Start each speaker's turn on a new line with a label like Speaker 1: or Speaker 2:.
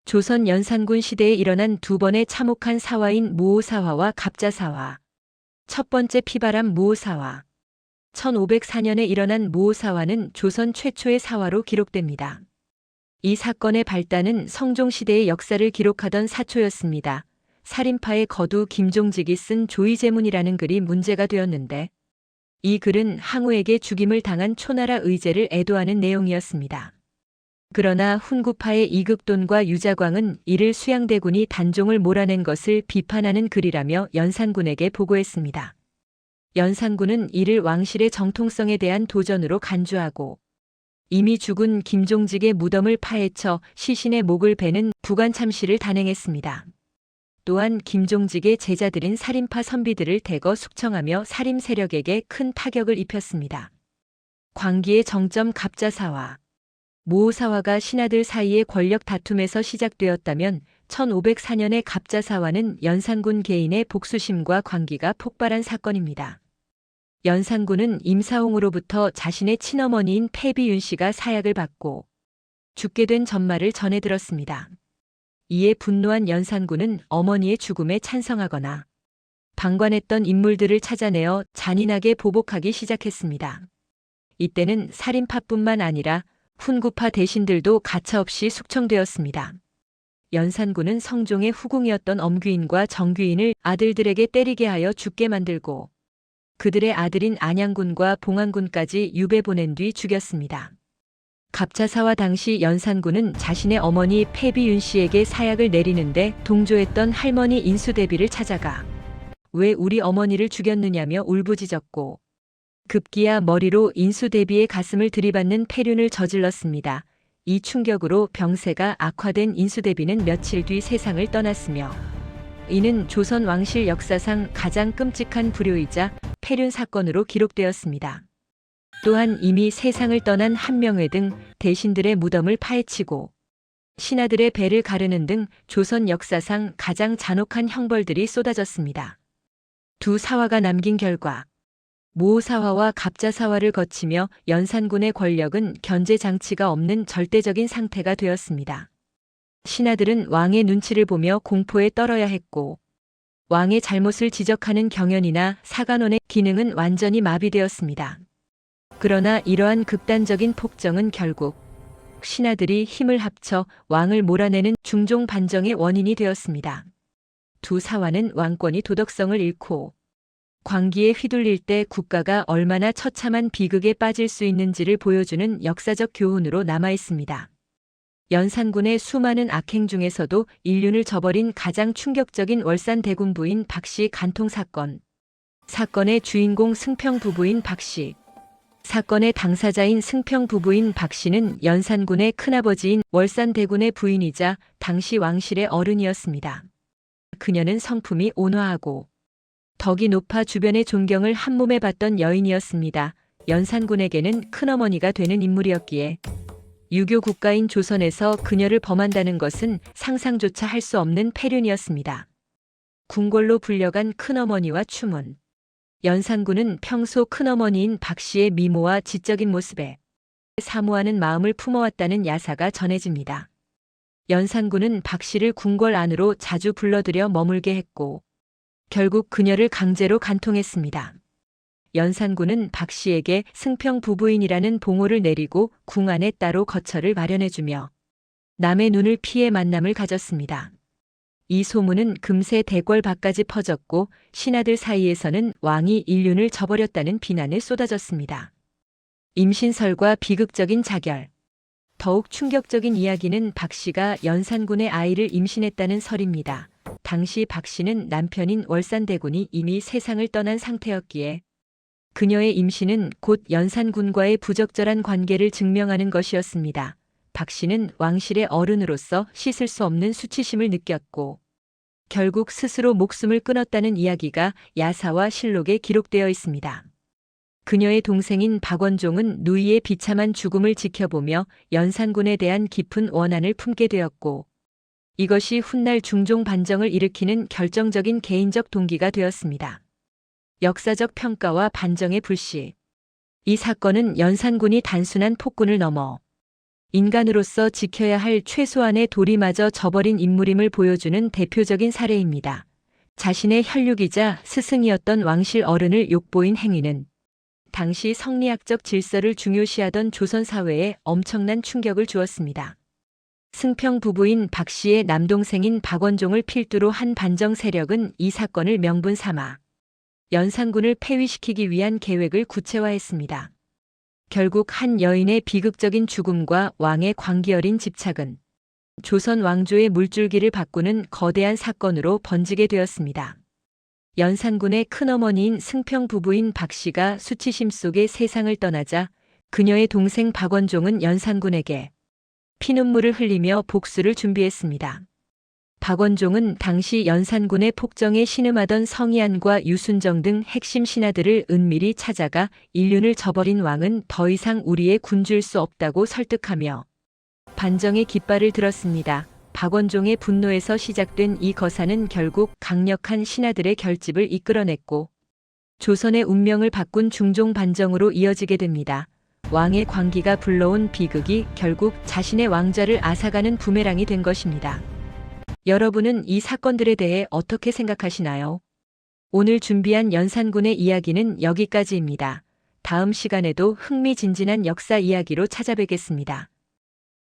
Speaker 1: 조선 연산군 시대에 일어난 두 번의 참혹한 사화인 무오사화와 갑자사화. 첫 번째 피바람 무오사화. 1504년에 일어난 무오사화는 조선 최초의 사화로 기록됩니다. 이 사건의 발단은 성종시대의 역사를 기록하던 사초였습니다. 살인파의 거두 김종직이 쓴 조의제문이라는 글이 문제가 되었는데 이 글은 항우에게 죽임을 당한 초나라 의제를 애도하는 내용이었습니다. 그러나 훈구파의 이극돈과 유자광은 이를 수양대군이 단종을 몰아낸 것을 비판하는 글이라며 연산군에게 보고했습니다. 연산군은 이를 왕실의 정통성에 대한 도전으로 간주하고 이미 죽은 김종직의 무덤을 파헤쳐 시신의 목을 베는 부관참시를 단행했습니다. 또한 김종직의 제자들인 살인파 선비들을 대거 숙청하며 살인 세력에게 큰 타격을 입혔습니다. 광기의 정점 갑자사화. 무오사화가 신하들 사이의 권력 다툼에서 시작되었다면 1504년의 갑자사화는 연산군 개인의 복수심과 광기가 폭발한 사건입니다. 연산군은 임사홍으로부터 자신의 친어머니인 패비윤 씨가 사약을 받고 죽게 된 전말을 전해 들었습니다. 이에 분노한 연산군은 어머니의 죽음에 찬성하거나 방관했던 인물들을 찾아내어 잔인하게 보복하기 시작했습니다. 이때는 살인파뿐만 아니라 훈구파 대신들도 가차없이 숙청되었습니다. 연산군은 성종의 후궁이었던 엄귀인과 정귀인을 아들들에게 때리게 하여 죽게 만들고 그들의 아들인 안양군과 봉안군까지 유배 보낸 뒤 죽였습니다. 갑자사화 당시 연산군은 자신의 어머니 패비윤 씨에게 사약을 내리는데 동조했던 할머니 인수대비를 찾아가 왜 우리 어머니를 죽였느냐며 울부짖었고 급기야 머리로 인수대비의 가슴을 들이받는 폐륜을 저질렀습니다. 이 충격으로 병세가 악화된 인수대비는 며칠 뒤 세상을 떠났으며 이는 조선 왕실 역사상 가장 끔찍한 불효이자 폐륜 사건으로 기록되었습니다. 또한 이미 세상을 떠난 한명회 등 대신들의 무덤을 파헤치고 신하들의 배를 가르는 등 조선 역사상 가장 잔혹한 형벌들이 쏟아졌습니다. 두 사화가 남긴 결과 무오사화와 갑자사화를 거치며 연산군의 권력은 견제 장치가 없는 절대적인 상태가 되었습니다. 신하들은 왕의 눈치를 보며 공포에 떨어야 했고 왕의 잘못을 지적하는 경연이나 사관원의 기능은 완전히 마비되었습니다. 그러나 이러한 극단적인 폭정은 결국 신하들이 힘을 합쳐 왕을 몰아내는 중종 반정의 원인이 되었습니다. 두 사화는 왕권이 도덕성을 잃고 광기에 휘둘릴 때 국가가 얼마나 처참한 비극에 빠질 수 있는지를 보여주는 역사적 교훈으로 남아 있습니다. 연산군의 수많은 악행 중에서도 인륜을 저버린 가장 충격적인 월산대군 부인 박씨 간통 사건. 사건의 주인공 승평 부부인 박씨. 사건의 당사자인 승평 부부인 박씨는 연산군의 큰아버지인 월산대군의 부인이자 당시 왕실의 어른이었습니다. 그녀는 성품이 온화하고 덕이 높아 주변의 존경을 한몸에 받던 여인이었습니다. 연산군에게는 큰어머니가 되는 인물이었기에 유교 국가인 조선에서 그녀를 범한다는 것은 상상조차 할 수 없는 폐륜이었습니다. 궁궐로 불려간 큰어머니와 추문. 연산군은 평소 큰어머니인 박씨의 미모와 지적인 모습에 사모하는 마음을 품어왔다는 야사가 전해집니다. 연산군은 박씨를 궁궐 안으로 자주 불러들여 머물게 했고 결국 그녀를 강제로 간통했습니다. 연산군은 박씨에게 승평 부부인이라는 봉호를 내리고 궁 안에 따로 거처를 마련해주며 남의 눈을 피해 만남을 가졌습니다. 이 소문은 금세 대궐 밖까지 퍼졌고 신하들 사이에서는 왕이 인륜을 저버렸다는 비난을 쏟아졌습니다. 임신설과 비극적인 자결. 더욱 충격적인 이야기는 박씨가 연산군의 아이를 임신했다는 설입니다. 당시 박씨는 남편인 월산대군이 이미 세상을 떠난 상태였기에 그녀의 임신은 곧 연산군과의 부적절한 관계를 증명하는 것이었습니다. 박씨는 왕실의 어른으로서 씻을 수 없는 수치심을 느꼈고 결국 스스로 목숨을 끊었다는 이야기가 야사와 실록에 기록되어 있습니다. 그녀의 동생인 박원종은 누이의 비참한 죽음을 지켜보며 연산군에 대한 깊은 원한을 품게 되었고 이것이 훗날 중종 반정을 일으키는 결정적인 개인적 동기가 되었습니다. 역사적 평가와 반정의 불씨. 이 사건은 연산군이 단순한 폭군을 넘어 인간으로서 지켜야 할 최소한의 도리마저 저버린 인물임을 보여주는 대표적인 사례입니다. 자신의 혈육이자 스승이었던 왕실 어른을 욕보인 행위는 당시 성리학적 질서를 중요시하던 조선 사회에 엄청난 충격을 주었습니다. 승평 부부인 박 씨의 남동생인 박원종을 필두로 한 반정 세력은 이 사건을 명분 삼아 연산군을 폐위시키기 위한 계획을 구체화했습니다. 결국 한 여인의 비극적인 죽음과 왕의 광기 어린 집착은 조선 왕조의 물줄기를 바꾸는 거대한 사건으로 번지게 되었습니다. 연산군의 큰어머니인 승평 부부인 박 씨가 수치심 속에 세상을 떠나자 그녀의 동생 박원종은 연산군에게 피눈물을 흘리며 복수를 준비했습니다. 박원종은 당시 연산군의 폭정에 신음하던 성희안과 유순정 등 핵심 신하들을 은밀히 찾아가 인륜을 저버린 왕은 더 이상 우리의 군주일 수 없다고 설득하며 반정의 깃발을 들었습니다. 박원종의 분노에서 시작된 이 거사는 결국 강력한 신하들의 결집을 이끌어냈고 조선의 운명을 바꾼 중종 반정으로 이어지게 됩니다. 왕의 광기가 불러온 비극이 결국 자신의 왕좌를 앗아가는 부메랑이 된 것입니다. 여러분은 이 사건들에 대해 어떻게 생각하시나요? 오늘 준비한 연산군의 이야기는 여기까지입니다. 다음 시간에도 흥미진진한 역사 이야기로 찾아뵙겠습니다.